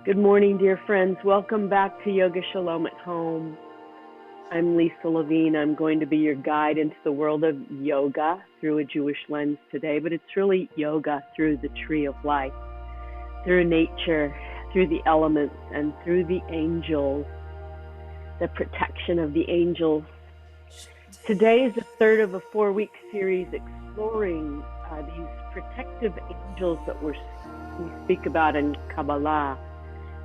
Good morning, dear friends. Welcome back to Yoga Shalom at Home. I'm Lisa Levine. I'm going to be your guide into the world of yoga through a Jewish lens today, but it's really yoga through the tree of life, through nature, through the elements, and through the angels, the protection of the angels. Today is the third of a 4-week series exploring these protective angels that we speak about in Kabbalah,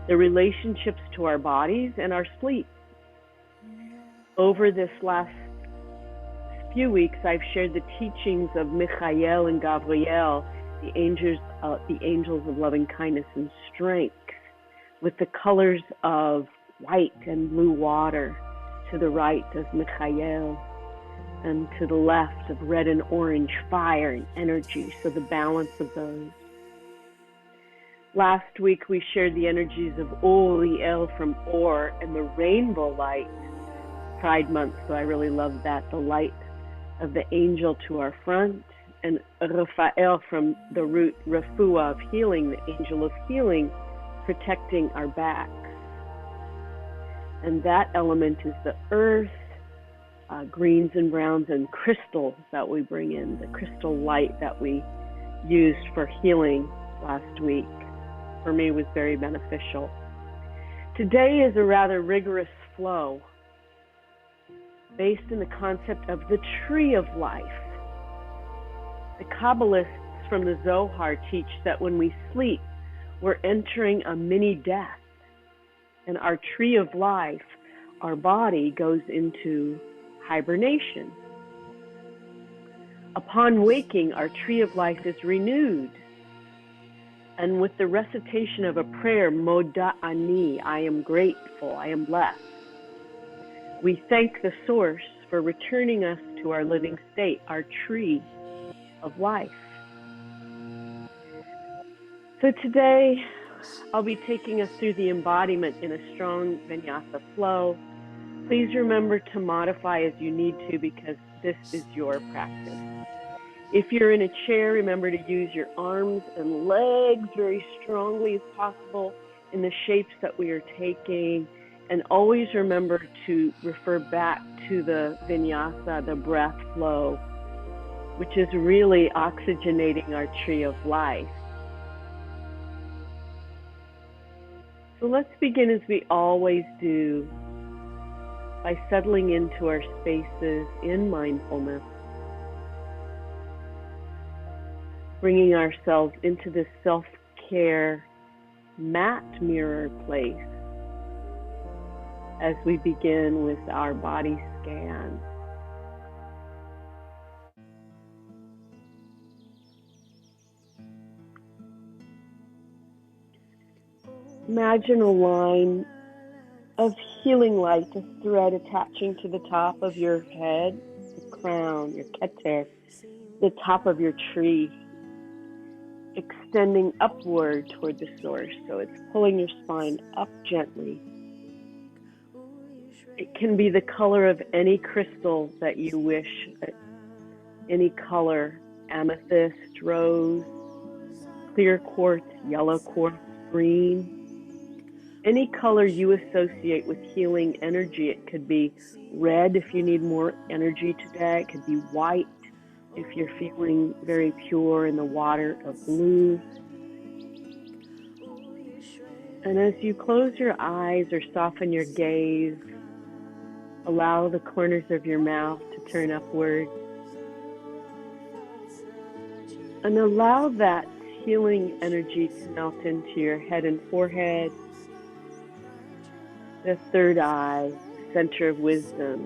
the relationships to our bodies and our sleep. Over this last few weeks, I've shared the teachings of Michael and Gabriel, the angels of loving kindness and strength, with the colors of white and blue water to the right of Michael, and to the left of red and orange fire and energy, so the balance of those. Last week, we shared the energies of Uriel from Or and the rainbow light, Pride Month, so I really love that, the light of the angel to our front, and Raphael from the root Refuah of healing, the angel of healing, protecting our backs. And that element is the earth, greens and browns and crystals that we bring in, the crystal light that we used for healing last week. For me, was very beneficial. Today is a rather rigorous flow based in the concept of the tree of life. The Kabbalists from the Zohar teach that when we sleep, we're entering a mini death, and our tree of life, our body, goes into hibernation. Upon waking, our tree of life is renewed. And with the recitation of a prayer, Moda Ani, I am grateful, I am blessed, we thank the source for returning us to our living state, our tree of life. So today, I'll be taking us through the embodiment in a strong Vinyasa flow. Please remember to modify as you need to, because this is your practice. If you're in a chair, remember to use your arms and legs very strongly as possible in the shapes that we are taking. And always remember to refer back to the Vinyasa, the breath flow, which is really oxygenating our tree of life. So let's begin as we always do by settling into our spaces in mindfulness, bringing ourselves into this self-care mat mirror place as we begin with our body scan. Imagine a line of healing light, a thread attaching to the top of your head, the crown, your keter, the top of your tree, extending upward toward the source. So it's pulling your spine up gently. It can be the color of any crystal that you wish, any color, amethyst, rose, clear quartz, yellow quartz, green, any color you associate with healing energy. It could be red if you need more energy today. It could be white if you're feeling very pure in the water of blue. And as you close your eyes or soften your gaze, allow the corners of your mouth to turn upward. And allow that healing energy to melt into your head and forehead, the third eye, center of wisdom,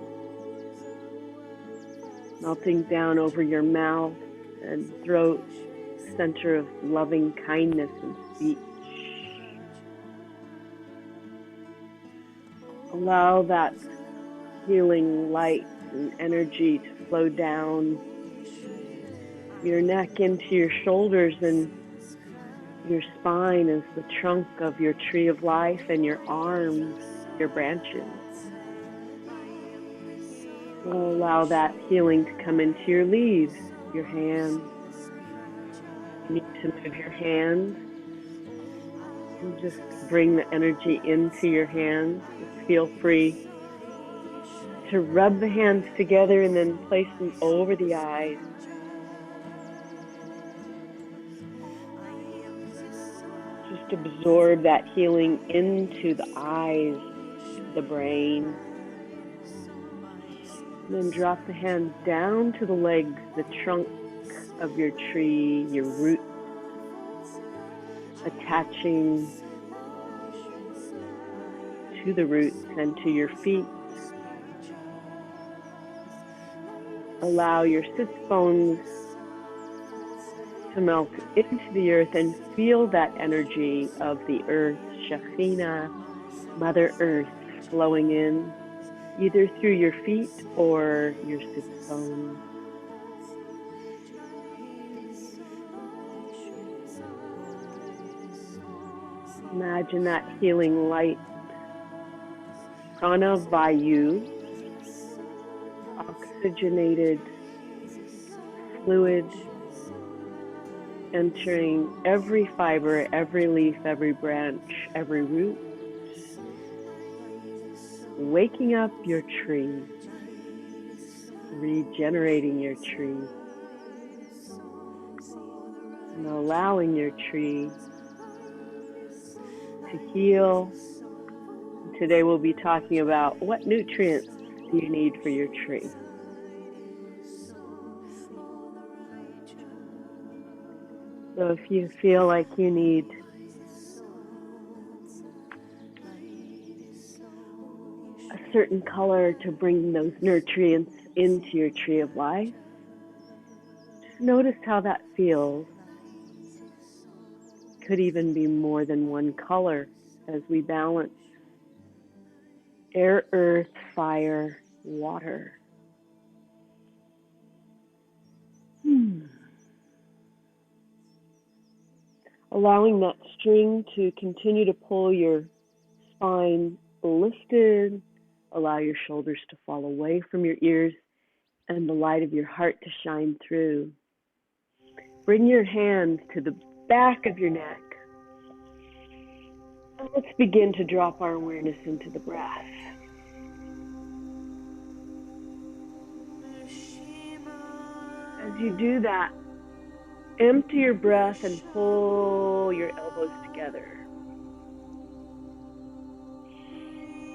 melting down over your mouth and throat, center of loving kindness and speech. Allow that healing light and energy to flow down your neck into your shoulders, and your spine is the trunk of your tree of life, and your arms, your branches. Allow that healing to come into your leaves, your hands. You need to move your hands And just bring the energy into your hands. Just feel free to rub the hands together and then place them over the eyes. Just absorb that healing into the eyes, the brain. And then drop the hands down to the legs, the trunk of your tree, your roots, attaching to the roots and to your feet. Allow your sits bones to melt into the earth and feel that energy of the earth, Shekhinah, Mother Earth, flowing in either through your feet or your sits bones. Imagine that healing light, prana vayu, oxygenated fluid entering every fiber, every leaf, every branch, every root, waking up your tree, regenerating your tree, and allowing your tree to heal. Today we'll be talking about what nutrients do you need for your tree. So if you feel like you need a certain color to bring those nutrients into your tree of life, just notice how that feels. Could even be more than one color as we balance air, earth, fire, water. Allowing that string to continue to pull your spine lifted. Allow your shoulders to fall away from your ears and the light of your heart to shine through. Bring your hands to the back of your neck. And let's begin to drop our awareness into the breath. As you do that, empty your breath and pull your elbows together.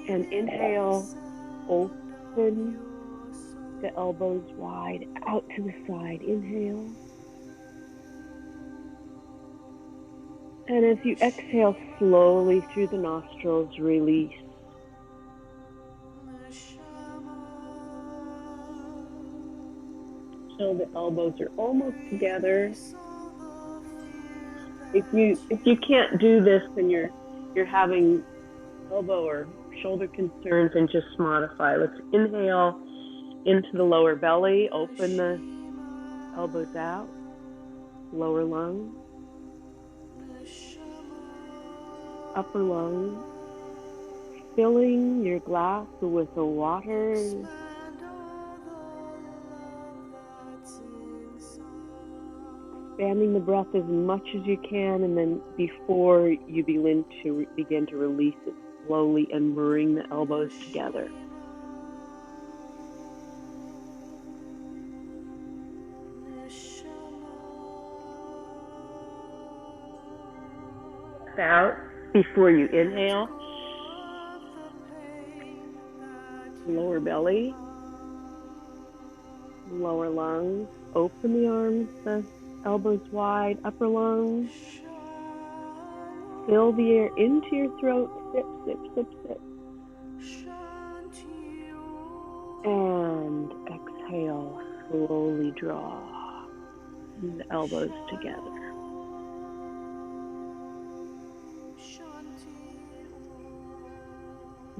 And inhale, open the elbows wide out to the side. Inhale. And as you exhale slowly through the nostrils, release. So the elbows are almost together. If you can't do this and you're having elbow or shoulder concerns, and just modify. Let's inhale into the lower belly, open the elbows out, lower lung, upper lung, filling your glass with the water. Expanding the breath as much as you can, and then before you begin to release it slowly and bring the elbows together. Out before you inhale. Lower belly, lower lungs, open the arms, the elbows wide, upper lungs. Fill the air into your throat, sip, sip, sip, sip. And exhale, slowly draw the elbows together.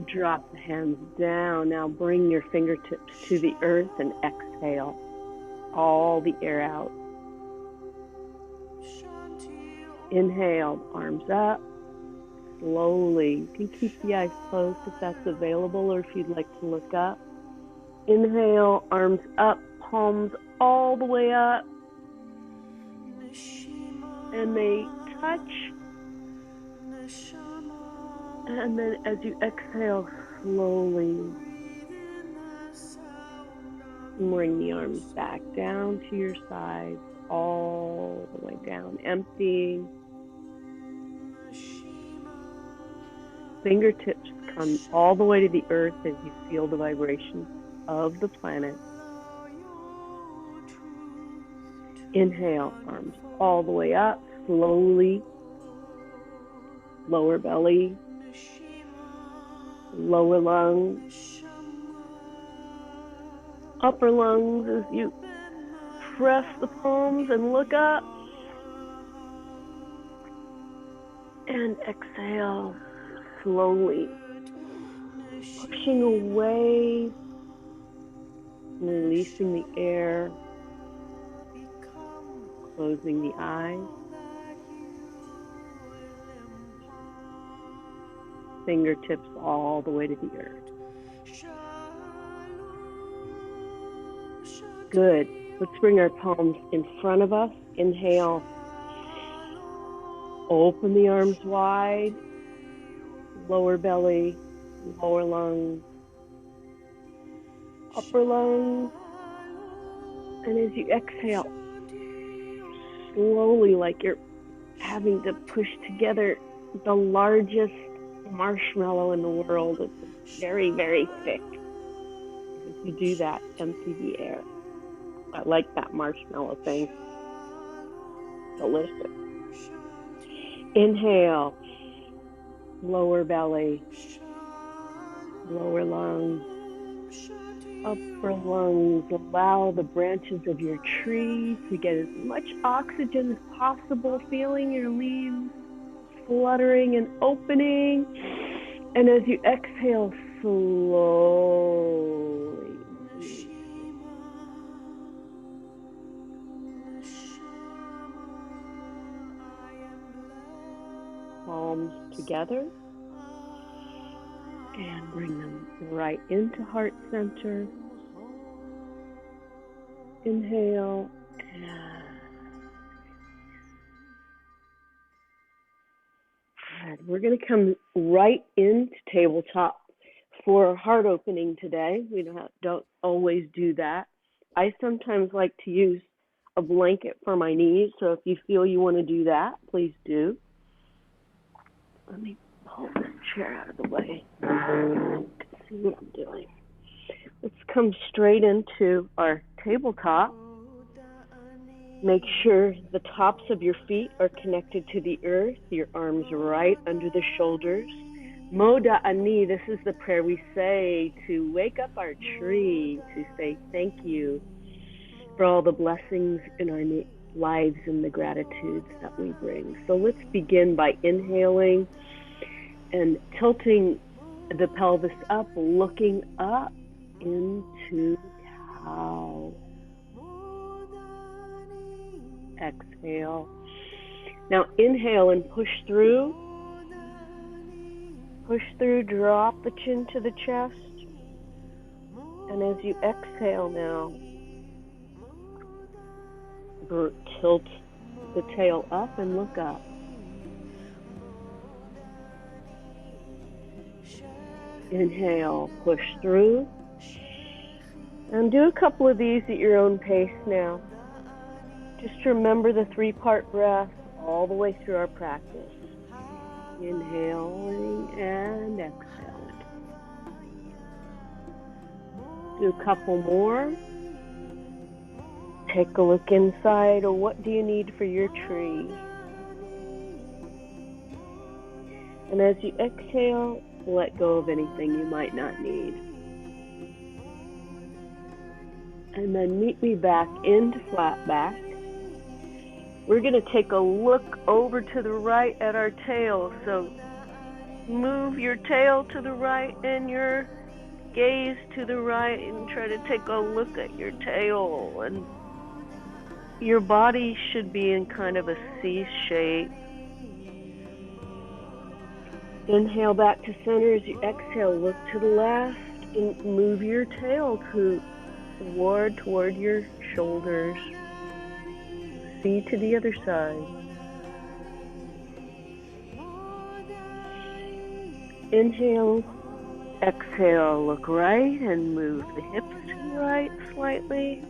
Drop the hands down. Now bring your fingertips to the earth and exhale all the air out. Inhale, arms up. Slowly. You can keep the eyes closed if that's available, or if you'd like to look up. Inhale, arms up, palms all the way up. And they touch And then as you exhale, slowly bring the arms back down to your sides, all the way down, emptying. Fingertips come all the way to the earth as you feel the vibration of the planet. Inhale, arms all the way up, slowly. Lower belly, lower lungs, upper lungs as you press the palms and look up. And exhale slowly, pushing away, releasing the air, closing the eyes. Fingertips all the way to the earth. Good. Let's bring our palms in front of us. Inhale. Open the arms wide. Lower belly, lower lungs, upper lungs. And as you exhale, slowly, like you're having to push together the largest marshmallow in the world. It's very, very thick. As you do that, empty the air. I like that marshmallow thing. Delicious. Inhale, lower belly, lower lungs, upper lungs. Allow the branches of your tree to get as much oxygen as possible, feeling your leaves fluttering and opening. And as you exhale, slowly palms together and bring them right into heart center. Inhale. We're going to come right into tabletop for heart opening today. We don't always do that. I sometimes like to use a blanket for my knees, so if you feel you want to do that, please do. Let me pull this chair out of the way to see what I'm doing. Let's come straight into our tabletop. Make sure the tops of your feet are connected to the earth, your arms right under the shoulders. Moda Ani, this is the prayer we say to wake up our tree, to say thank you for all the blessings in our lives and the gratitudes that we bring. So let's begin by inhaling and tilting the pelvis up, looking up into cow. Exhale. Now inhale and push through. Push through, drop the chin to the chest. And as you exhale now, tilt the tail up and look up. Inhale, push through. And do a couple of these at your own pace now. Just remember the 3-part breath all the way through our practice. Inhaling and exhaling. Do a couple more. Take a look inside. What do you need for your tree? And as you exhale, let go of anything you might not need. And then meet me back into flat back. We're going to take a look over to the right at our tail. So move your tail to the right and your gaze to the right and try to take a look at your tail. And your body should be in kind of a C shape. Inhale back to center. As you exhale, look to the left and move your tail toward your shoulders. See to the other side. Inhale, exhale, look right and move the hips to the right slightly.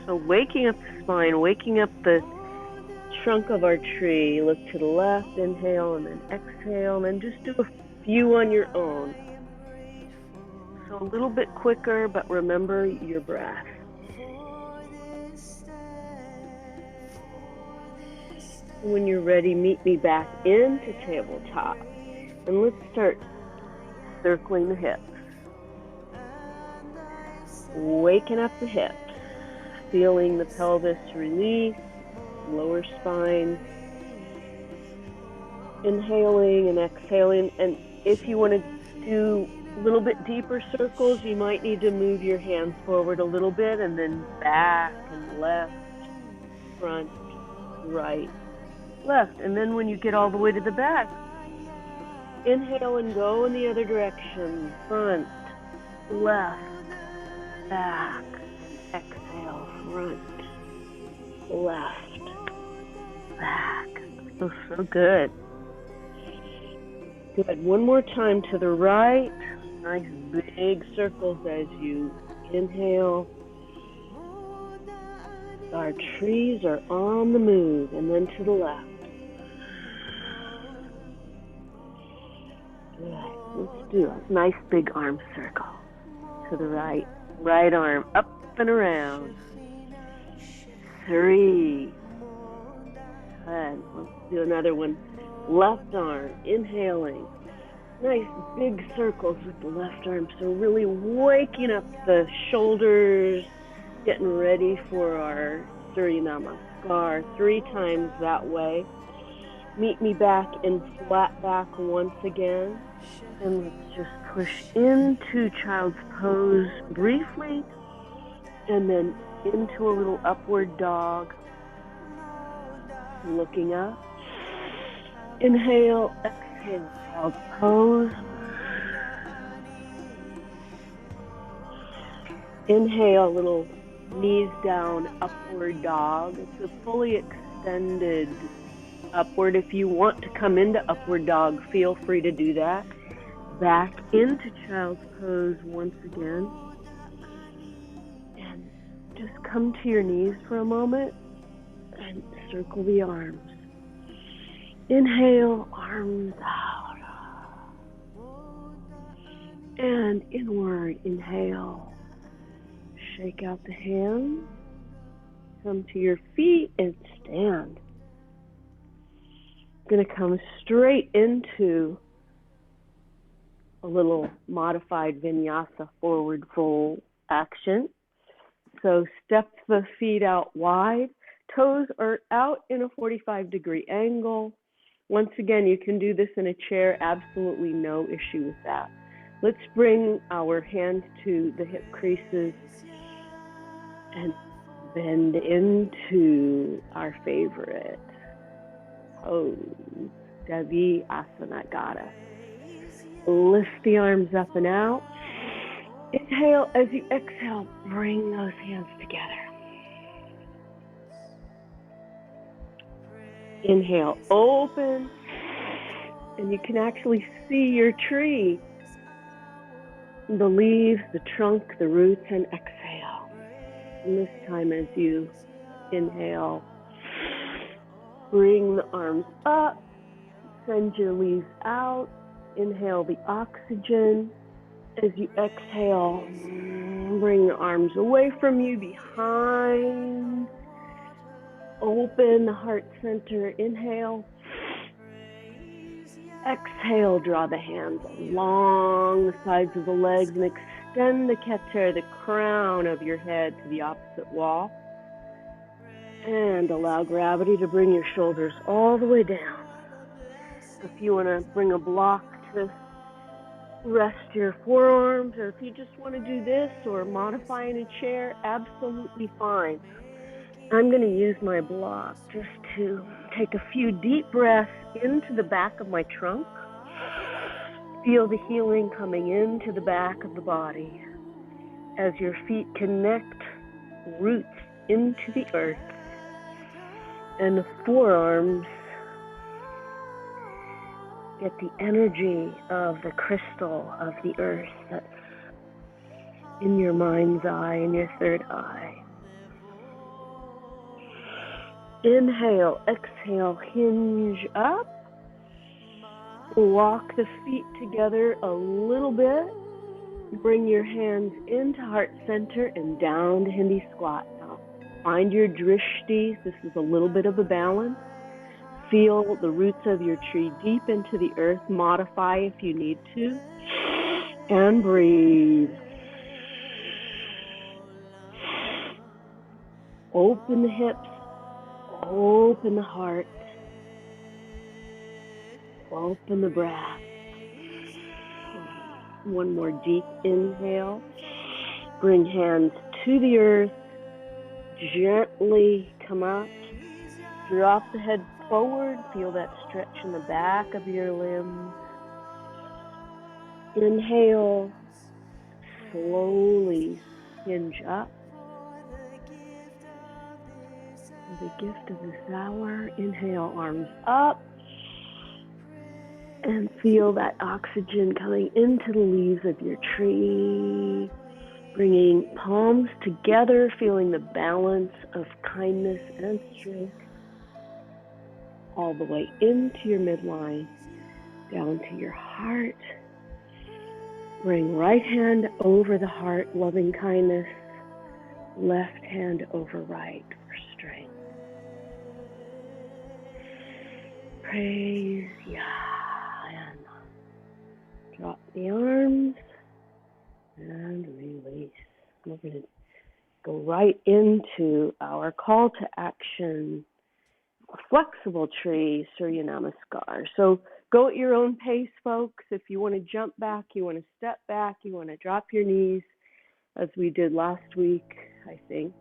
So waking up the spine, waking up the trunk of our tree. Look to the left, inhale, and then exhale, and then just do a few on your own. So a little bit quicker, but remember your breath. When you're ready, meet me back into tabletop. And let's start circling the hips. Waking up the hips, feeling the pelvis release, lower spine. Inhaling and exhaling. And if you want to do a little bit deeper circles, you might need to move your hands forward a little bit and then back and left, front, right, left. And then when you get all the way to the back, inhale and go in the other direction. Front, left, back. Exhale, front, left, back. Feels so good. Good. One more time to the right. Nice big circles as you inhale. Our trees are on the move. And then to the left. Good. Let's do a nice big arm circle. To the right. Right arm up and around. 3. Good. Let's do another one. Left arm, inhaling. Nice big circles with the left arm. So really waking up the shoulders, getting ready for our Surya Namaskar 3 times that way. Meet me back in flat back once again. And let's just push into child's pose briefly. And then into a little upward dog. Looking up. Inhale, exhale, child's pose. Inhale, little knees down, upward dog. It's a fully extended upward. If you want to come into upward dog, feel free to do that. Back into child's pose once again. And just come to your knees for a moment and circle the arms. Inhale, arms out. And inward, inhale. Shake out the hands. Come to your feet and stand. Going to come straight into a little modified Vinyasa forward fold action. So step the feet out wide. Toes are out in a 45-degree angle. Once again, you can do this in a chair, absolutely no issue with that. Let's bring our hands to the hip creases and bend into our favorite pose, Devi Asanagata. Lift the arms up and out. Inhale, as you exhale, bring those hands together. Inhale, open, and you can actually see your tree, the leaves, the trunk, the roots, and exhale. And this time as you inhale, bring the arms up, send your leaves out, inhale the oxygen. As you exhale, bring the arms away from you, behind. Open the heart center, inhale. Exhale, draw the hands along the sides of the legs and extend the keter, the crown of your head, to the opposite wall. And allow gravity to bring your shoulders all the way down. If you want to bring a block to rest your forearms, or if you just want to do this or modify in a chair, absolutely fine. I'm going to use my block just to take a few deep breaths into the back of my trunk. Feel the healing coming into the back of the body as your feet connect roots into the earth, and the forearms Get the energy of the crystal of the earth that's in your mind's eye, in your third eye. Inhale, exhale, hinge up. Walk the feet together a little bit. Bring your hands into heart center and down to Hindi squat. Now, find your drishti. This is a little bit of a balance. Feel the roots of your tree deep into the earth. Modify if you need to. And breathe. Open the hips. Open the heart. Open the breath. One more deep inhale. Bring hands to the earth. Gently come up. Drop the head forward. Feel that stretch in the back of your limbs. Inhale. Slowly hinge up. The gift of this hour. Inhale, arms up. And feel that oxygen coming into the leaves of your tree. Bringing palms together, feeling the balance of kindness and strength. All the way into your midline, down to your heart. Bring right hand over the heart, loving kindness. Left hand over right for strength. Praise Yah. Drop the arms and release. We're going to go right into our call to action, flexible tree, Surya Namaskar. So go at your own pace, folks. If you want to jump back, you want to step back, you want to drop your knees, as we did last week, I think,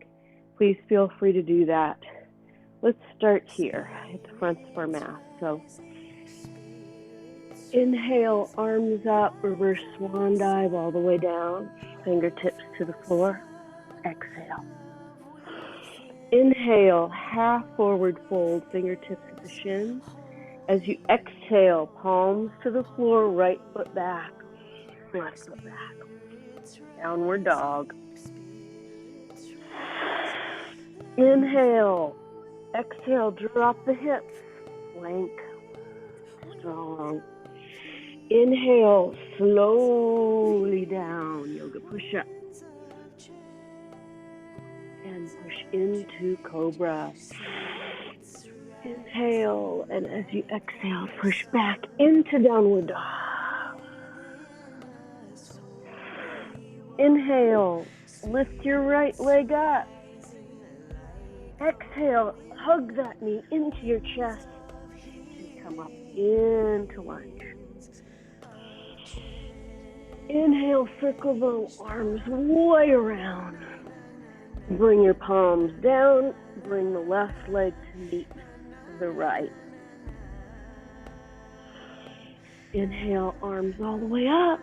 please feel free to do that. Let's start here at the front of our mat. So inhale, arms up, reverse swan dive all the way down, fingertips to the floor. Exhale. Inhale, half forward fold, fingertips at the shins. As you exhale, palms to the floor, right foot back, left foot back. Downward dog. Inhale, exhale, drop the hips, plank, strong. Inhale, slowly down, yoga push-up. And push into cobra. Inhale, and as you exhale, push back into downward dog. Inhale, lift your right leg up. Exhale, hug that knee into your chest. And come up into lunge. Inhale, circle the arms way around. Bring your palms down. Bring the left leg to meet the right. Inhale, arms all the way up.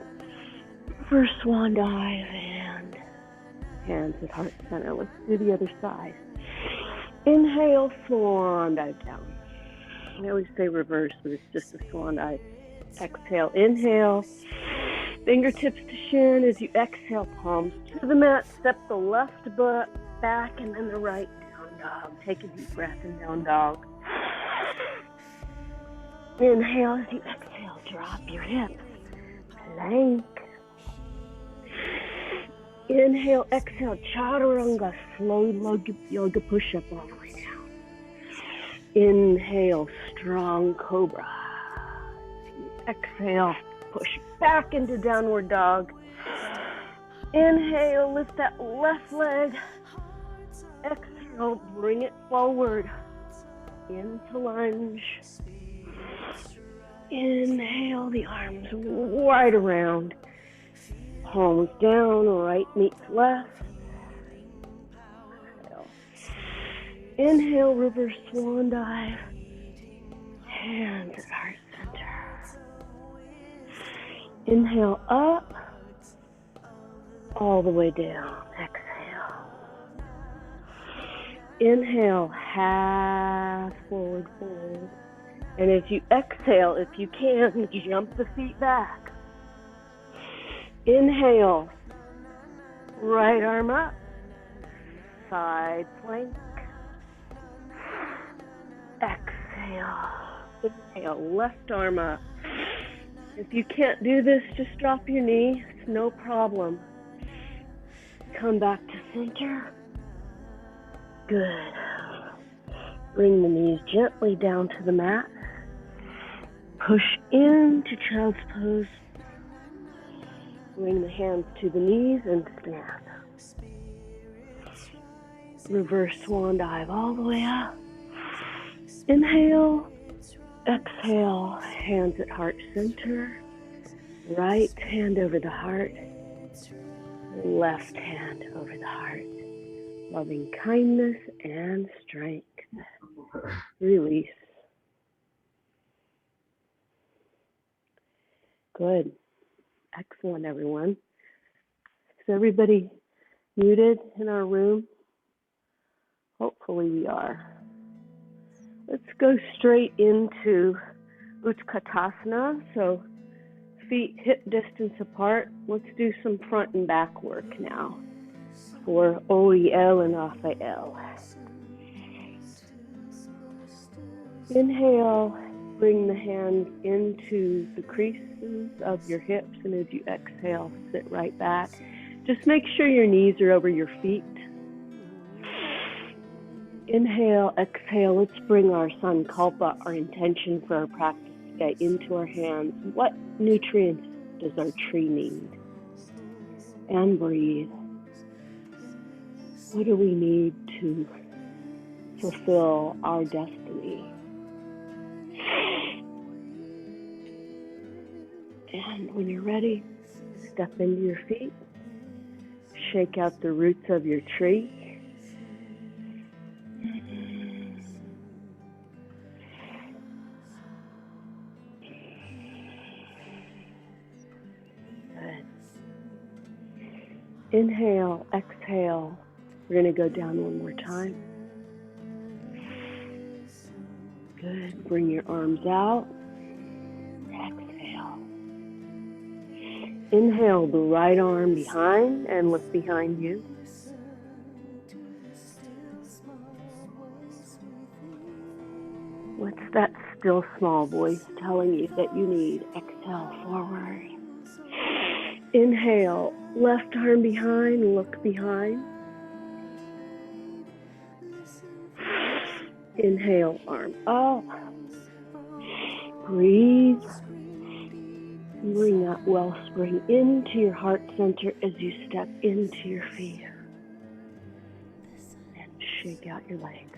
First swan dive and hands at heart center. Let's do the other side. Inhale, swan dive down. I always say reverse, but it's just a swan dive. Exhale, inhale. Fingertips to shin. As you exhale, palms to the mat. Step the left butt back and then the right down dog. Take a deep breath in down dog. Inhale as you exhale. Drop your hips. Plank. Inhale, exhale. Chaturanga. Slow yoga push-up all the way down. Inhale, strong cobra. Exhale. Push back into downward dog. Inhale, lift that left leg. Exhale, bring it forward. Into lunge. Inhale, the arms wide around. Palms down, right meets left. Exhale. Inhale, reverse swan dive. Hands at heart center. Inhale up, all the way down. Exhale. Inhale, half forward fold. And as you exhale, if you can, jump the feet back. Inhale, right arm up, side plank. Exhale, inhale, left arm up. If you can't do this, just drop your knee, it's no problem. Come back to center. Good. Bring the knees gently down to the mat. Push into child's pose. Bring the hands to the knees and stand. Reverse swan dive all the way up. Inhale, exhale, hands at heart center. Right hand over the heart. Left hand over the heart. Loving kindness and strength. Release. Good. Excellent, everyone. Is everybody muted in our room? Hopefully we are. Let's go straight into Utkatasana. So feet hip distance apart. Let's do some front and back work now for OEL and Raphael. Inhale, bring the hands into the creases of your hips, and as you exhale, sit right back. Just make sure your knees are over your feet. Inhale, exhale, let's bring our sankalpa, our intention for our practice today, into our hands. What nutrients does our tree need? And breathe. What do we need to fulfill our destiny? And when you're ready, step into your feet. Shake out the roots of your tree. Good. Inhale, exhale. We're going to go down one more time. Good. Bring your arms out. Exhale. Inhale the right arm behind and look behind you. What's that still small voice telling you that you need? Exhale forward. Inhale, left arm behind, look behind. Inhale, arm up. Breathe. Bring that wellspring into your heart center as you step into your feet. And shake out your legs.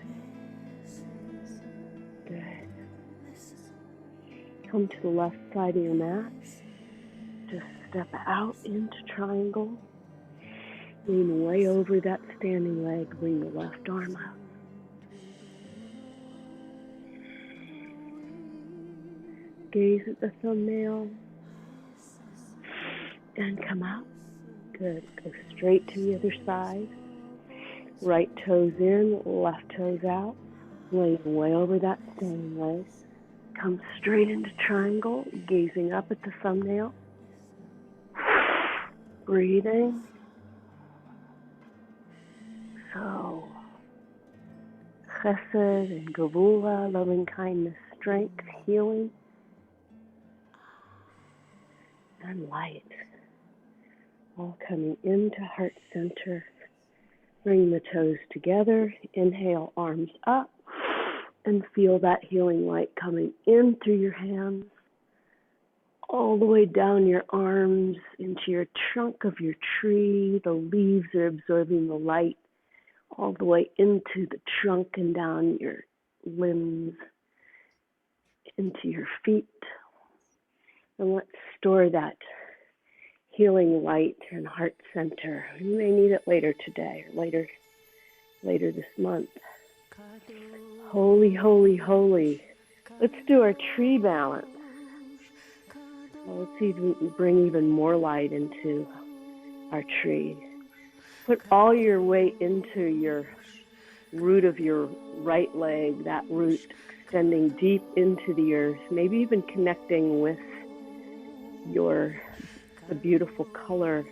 Good. Come to the left side of your mat. Just step out into triangle. Lean way over that standing leg. Bring the left arm up. Gaze at the thumbnail. And come out. Good. Go straight to the other side. Right toes in, left toes out. Lean way over that standing leg. Come straight into triangle, gazing up at the thumbnail. Breathing. So, chesed and gevura, loving kindness, strength, healing, and light. All coming into heart center. Bring the toes together. Inhale, arms up. And feel that healing light coming in through your hands. All the way down your arms into your trunk of your tree. The leaves are absorbing the light. All the way into the trunk and down your limbs. Into your feet. And let's store that healing light and heart center. You may need it later today or later this month. Holy, holy, holy. Let's do our tree balance. Well, let's see if we can bring even more light into our tree. Put all your weight into your root of your right leg, that root extending deep into the earth, maybe even connecting with the beautiful color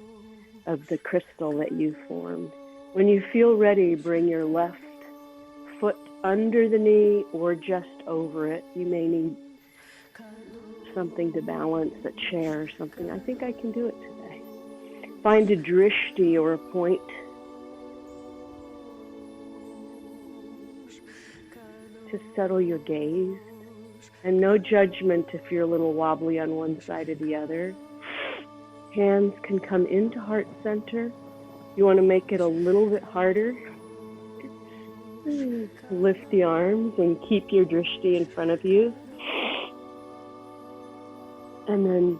of the crystal that you formed. When you feel ready, bring your left foot under the knee or just over it. You may need something to balance, a chair or something. I think I can do it today. Find a drishti or a point. To settle your gaze. And no judgment if you're a little wobbly on one side or the other. Hands can come into heart center. You want to make it a little bit harder. Lift the arms and keep your drishti in front of you. And then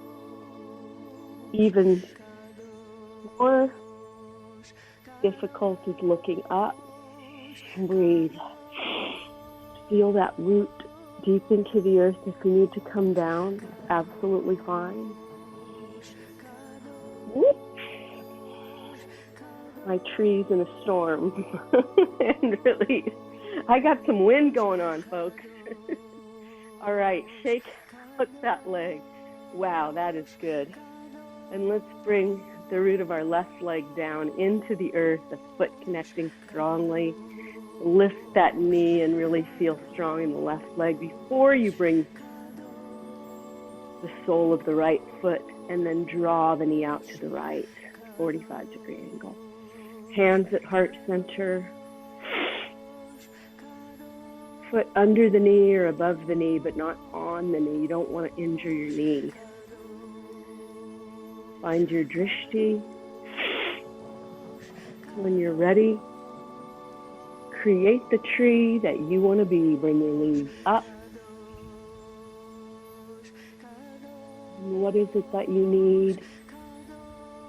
even more difficult is looking up. Breathe. Feel that root deep into the earth. If you need to come down, absolutely fine. Whoop. My tree's in a storm. And release. I got some wind going on, folks. All right, shake out that leg. Wow, that is good. And let's bring the root of our left leg down into the earth, the foot connecting strongly. Lift that knee and really feel strong in the left leg before you bring the sole of the right foot, and then draw the knee out to the right, 45-degree angle. Hands at heart center. Foot under the knee or above the knee, but not on the knee. You don't want to injure your knee. Find your drishti. When you're ready, create the tree that you want to be. Bring your leaves up. And what is it that you need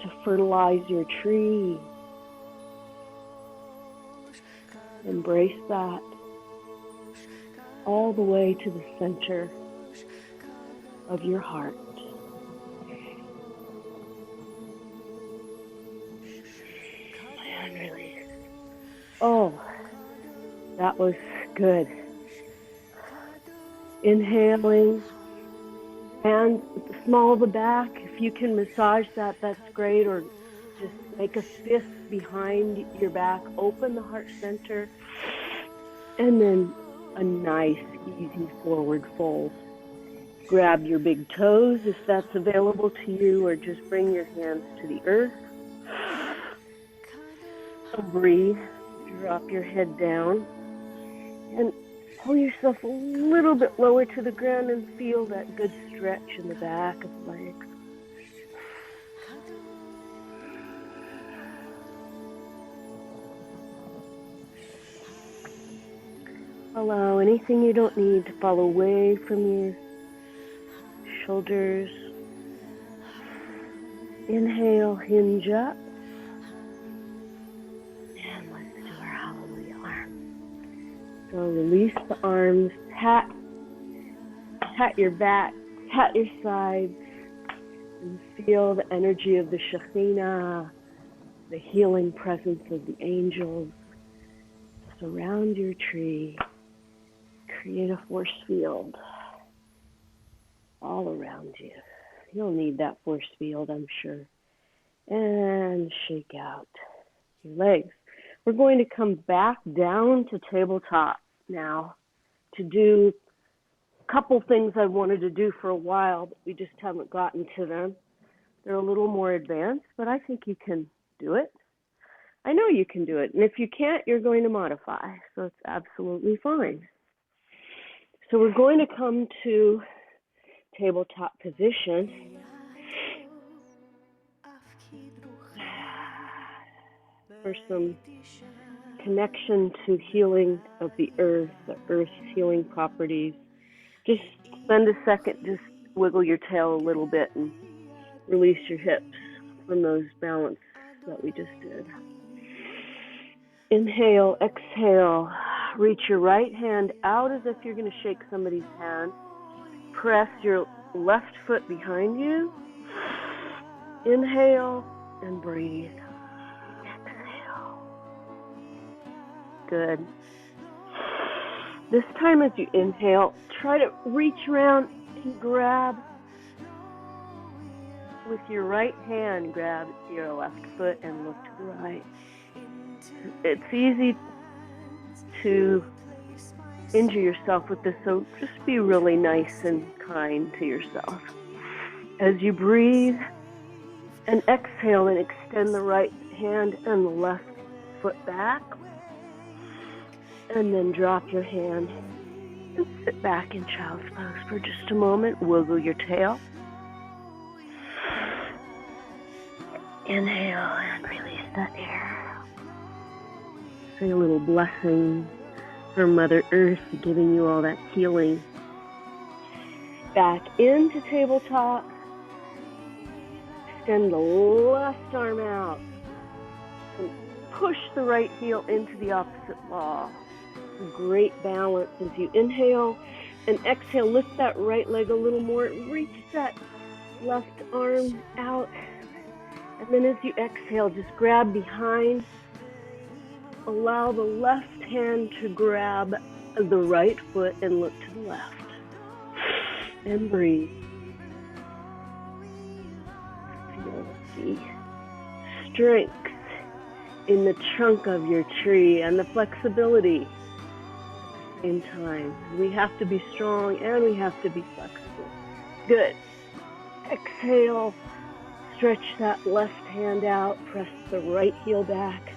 to fertilize your tree? Embrace that all the way to the center of your heart. And release. Oh, that was good. Inhaling, and the small of the back, if you can massage that, that's great, or just make a fist behind your back, open the heart center, and then a nice, easy forward fold. Grab your big toes if that's available to you, or just bring your hands to the earth. So breathe, drop your head down, and pull yourself a little bit lower to the ground and feel that good stretch in the back of the legs. Allow anything you don't need to fall away from your shoulders. Inhale, hinge up. And let's do our hallelujah arms. So release the arms, pat your back, pat your sides, and feel the energy of the Shekhinah, the healing presence of the angels. Surround your tree. Create a force field all around you. You'll need that force field, I'm sure. And shake out your legs. We're going to come back down to tabletop now to do a couple things I wanted to do for a while, but we just haven't gotten to them. They're a little more advanced, but I think you can do it. I know you can do it. And if you can't, you're going to modify. So it's absolutely fine. So we're going to come to tabletop position. For some connection to healing of the earth's healing properties. Just spend a second, just wiggle your tail a little bit and release your hips from those balance that we just did. Inhale, exhale. Reach your right hand out as if you're going to shake somebody's hand. Press your left foot behind you. Inhale and breathe. Exhale. Good. This time as you inhale, try to reach around and grab with your right hand, grab your left foot and look to the right. It's easy to injure yourself with this, so just be really nice and kind to yourself. As you breathe and exhale and extend the right hand and the left foot back, and then drop your hand and sit back in child's pose for just a moment. Wiggle your tail. Inhale and release that air. Say a little blessing for Mother Earth, giving you all that healing. Back into tabletop. Extend the left arm out. And push the right heel into the opposite wall. Great balance as you inhale and exhale. Lift that right leg a little more. Reach that left arm out. And then as you exhale, just grab behind. Allow the left hand to grab the right foot and look to the left. And breathe. Feel the strength in the trunk of your tree and the flexibility at the same time. We have to be strong and we have to be flexible. Good. Exhale. Stretch that left hand out. Press the right heel back.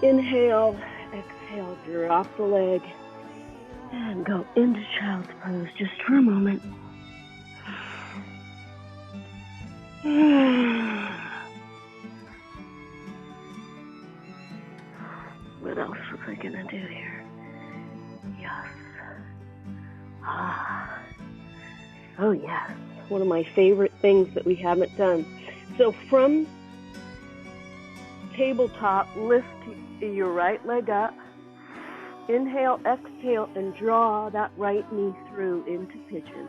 Inhale. Exhale. Drop the leg. And go into child's pose just for a moment. What else was I going to do here? Yes. Oh, yes. One of my favorite things that we haven't done. So from tabletop, lift your right leg up. Inhale, exhale, and draw that right knee through into pigeon.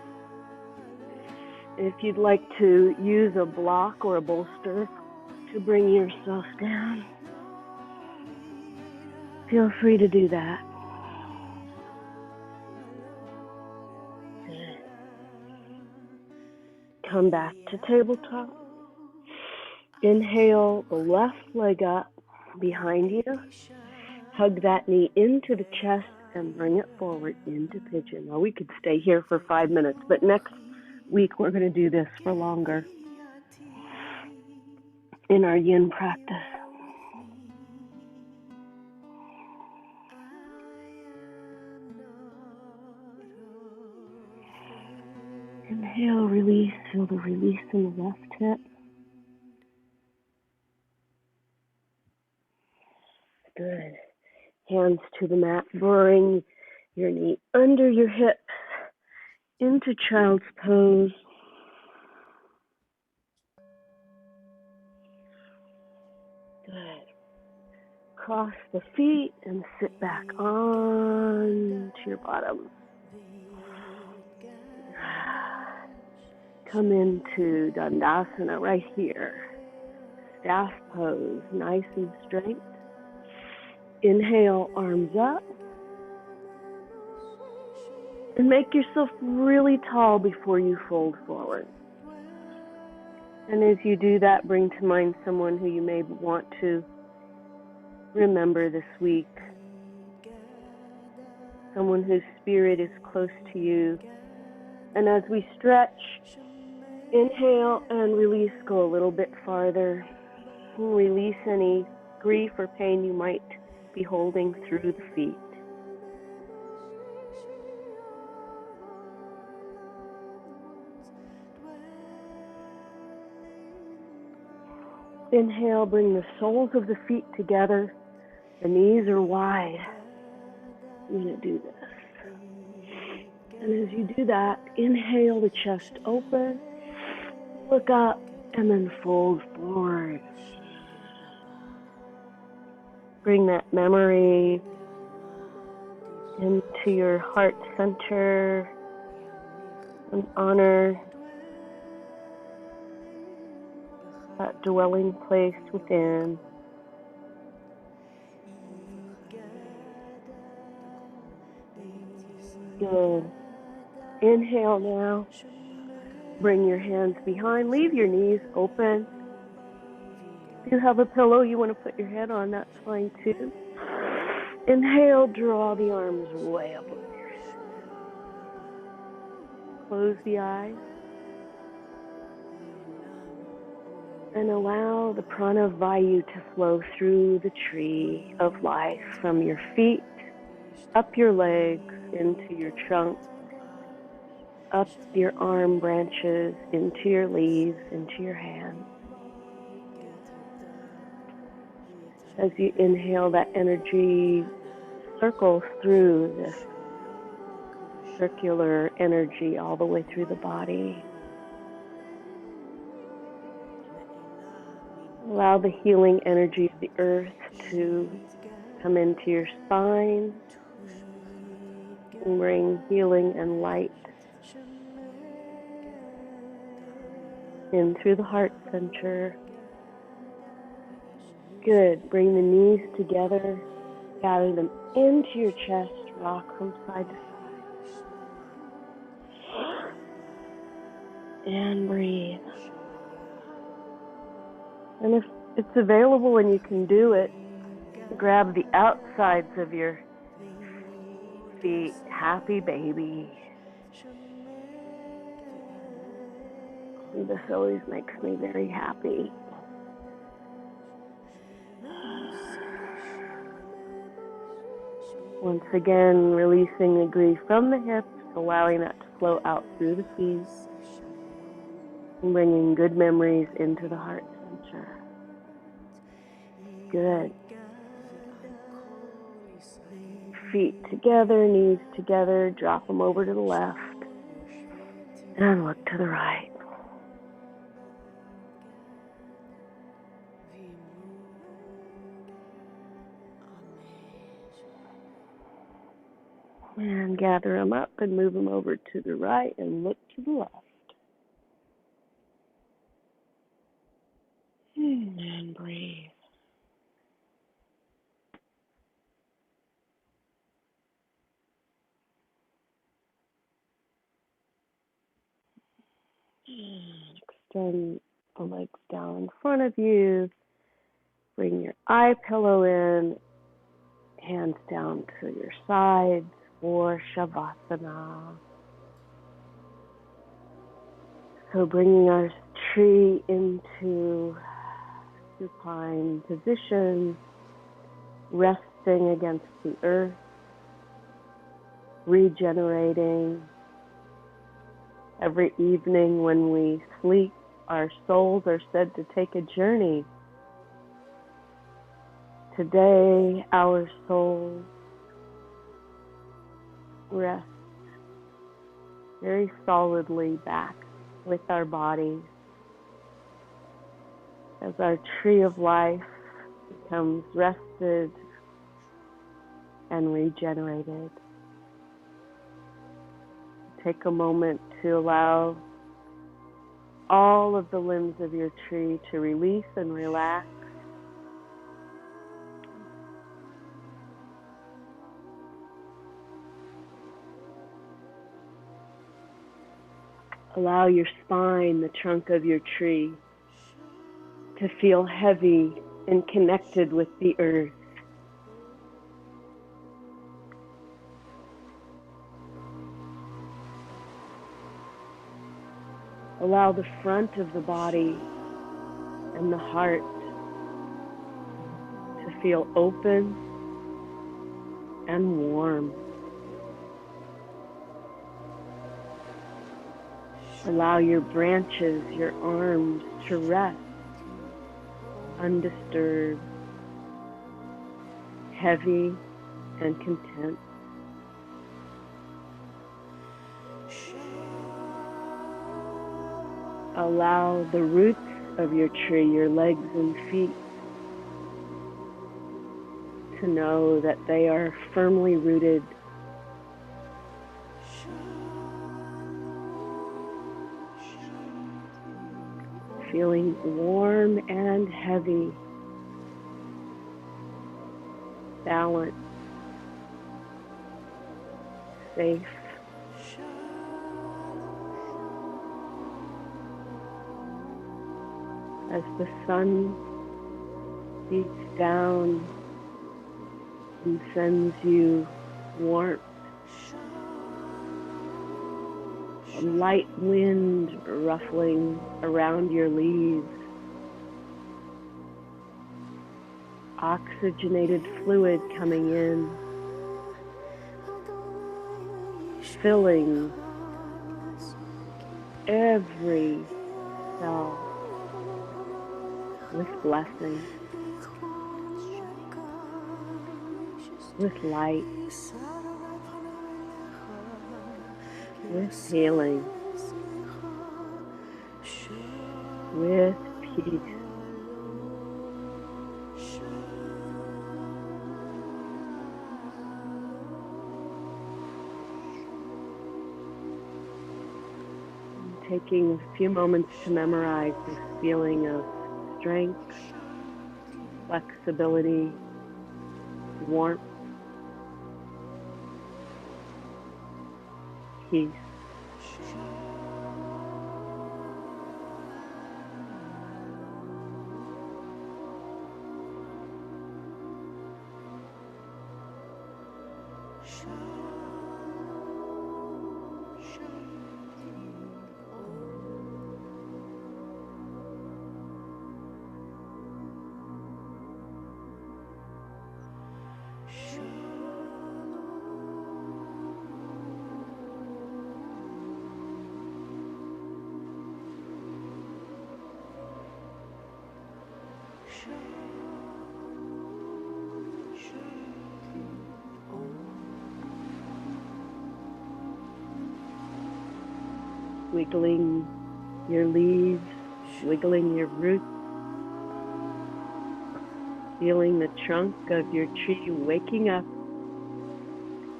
If you'd like to use a block or a bolster to bring yourself down, feel free to do that. Good. Come back to tabletop. Inhale the left leg up behind you. Hug that knee into the chest and bring it forward into pigeon. Now we could stay here for 5 minutes, but next week we're going to do this for longer in our yin practice. Inhale, release, feel the release in the left hip. Good. Hands to the mat. Bring your knee under your hips into child's pose. Good. Cross the feet and sit back on to your bottom. Come into Dandasana right here. Staff pose, nice and straight. Inhale, arms up. And make yourself really tall before you fold forward. And as you do that, bring to mind someone who you may want to remember this week. Someone whose spirit is close to you. And as we stretch, inhale and release, go a little bit farther. Release any grief or pain you might be holding through the feet. Inhale, bring the soles of the feet together. The knees are wide. You're going to do this. And as you do that, inhale the chest open, look up, and then fold forward. Bring that memory into your heart center and honor that dwelling place within. Good. Inhale now. Bring your hands behind. Leave your knees open. If you have a pillow you want to put your head on, that's fine too. Inhale, draw the arms way up over your head. Close the eyes. And allow the prana vayu to flow through the tree of life from your feet, up your legs, into your trunk, up your arm branches, into your leaves, into your hands. As you inhale, that energy circles through this circular energy all the way through the body. Allow the healing energy of the earth to come into your spine and bring healing and light in through the heart center. Good. Bring the knees together, gather them into your chest, rock from side to side. And breathe. And if it's available and you can do it, grab the outsides of your feet. Happy baby. This always makes me very happy. Once again, releasing the grief from the hips, allowing that to flow out through the feet, and bringing good memories into the heart center. Good. Feet together, knees together, drop them over to the left, and look to the right. And gather them up and move them over to the right and look to the left. And breathe. And extend the legs down in front of you. Bring your eye pillow in, hands down to your sides for Shavasana. So bringing our tree into supine position, resting against the earth, regenerating. Every evening when we sleep, our souls are said to take a journey. Today, our souls rest very solidly back with our bodies as our tree of life becomes rested and regenerated. Take a moment to allow all of the limbs of your tree to release and relax. Allow your spine, the trunk of your tree, to feel heavy and connected with the earth. Allow the front of the body and the heart to feel open and warm. Allow your branches, your arms to rest, undisturbed, heavy and content. Allow the roots of your tree, your legs and feet, to know that they are firmly rooted. Feeling warm and heavy, balanced, safe, as the sun beats down and sends you warmth, a light wind ruffling around your leaves, oxygenated fluid coming in, filling every cell with blessing, with light, with healing, with peace. Taking a few moments to memorize this feeling of strength, flexibility, warmth, peace. Wiggling your leaves, wiggling your roots, feeling the trunk of your tree waking up,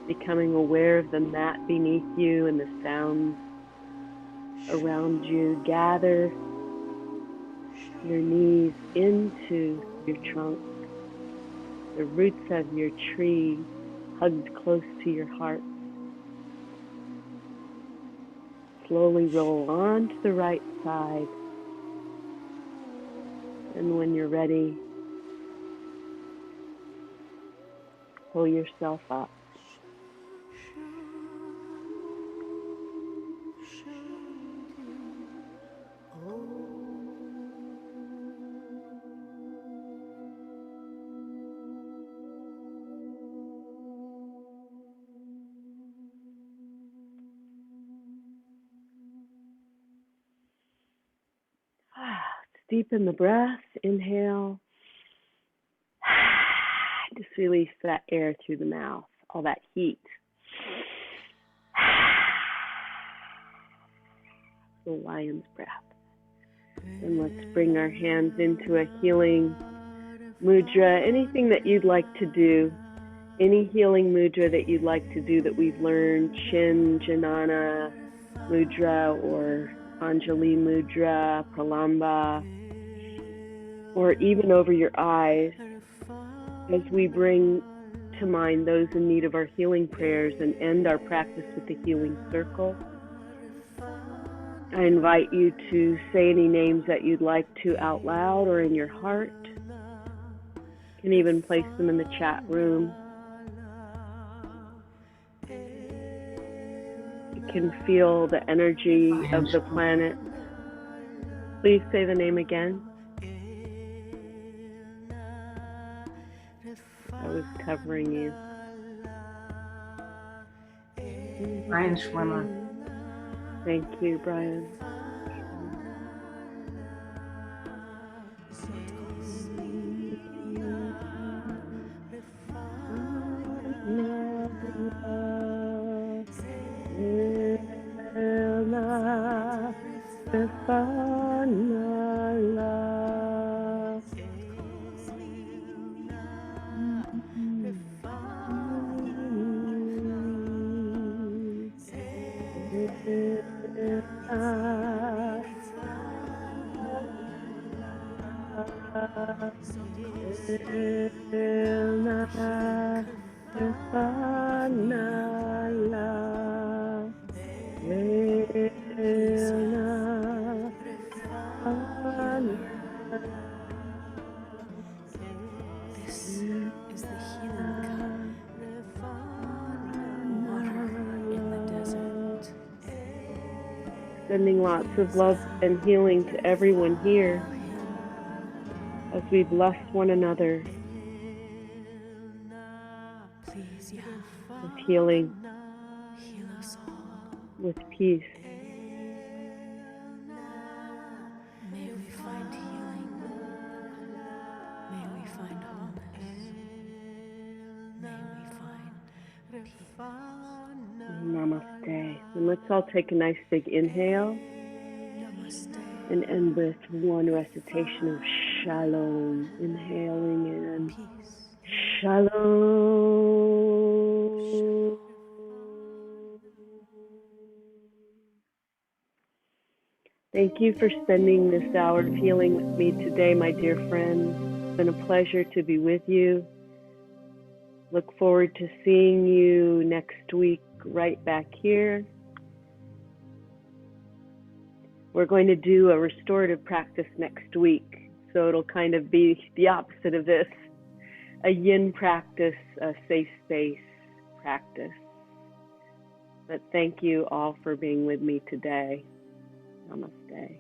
becoming aware of the mat beneath you and the sounds around you. Gather your knees into your trunk, the roots of your tree hugged close to your heart. Slowly roll onto the right side, and when you're ready, pull yourself up. Deepen the breath, inhale. Just release that air through the mouth, all that heat. The lion's breath. And let's bring our hands into a healing mudra. Anything that you'd like to do, any healing mudra that you'd like to do that we've learned, Chin, Janana mudra, or Anjali mudra, Pralamba, or even over your eyes, as we bring to mind those in need of our healing prayers and end our practice with the healing circle. I invite you to say any names that you'd like to out loud or in your heart. You can even place them in the chat room. You can feel the energy of the planet. Please say the name again. I was covering you. Brian Schwimmer. Thank you, Brian. Sending lots of love and healing to everyone here as we bless one another with healing, with peace. May we find healing. May we find wholeness. May we find peace. Namaste. And let's all take a nice big inhale Namaste. and end with one recitation of Shalom. Inhaling in Peace. Shalom. Thank you for spending this hour of healing with me today, my dear friends. It's been a pleasure to be with you. Look forward to seeing you next week right back here. We're going to do a restorative practice next week, so it'll kind of be the opposite of this. A yin practice, a safe space practice. But thank you all for being with me today. Namaste.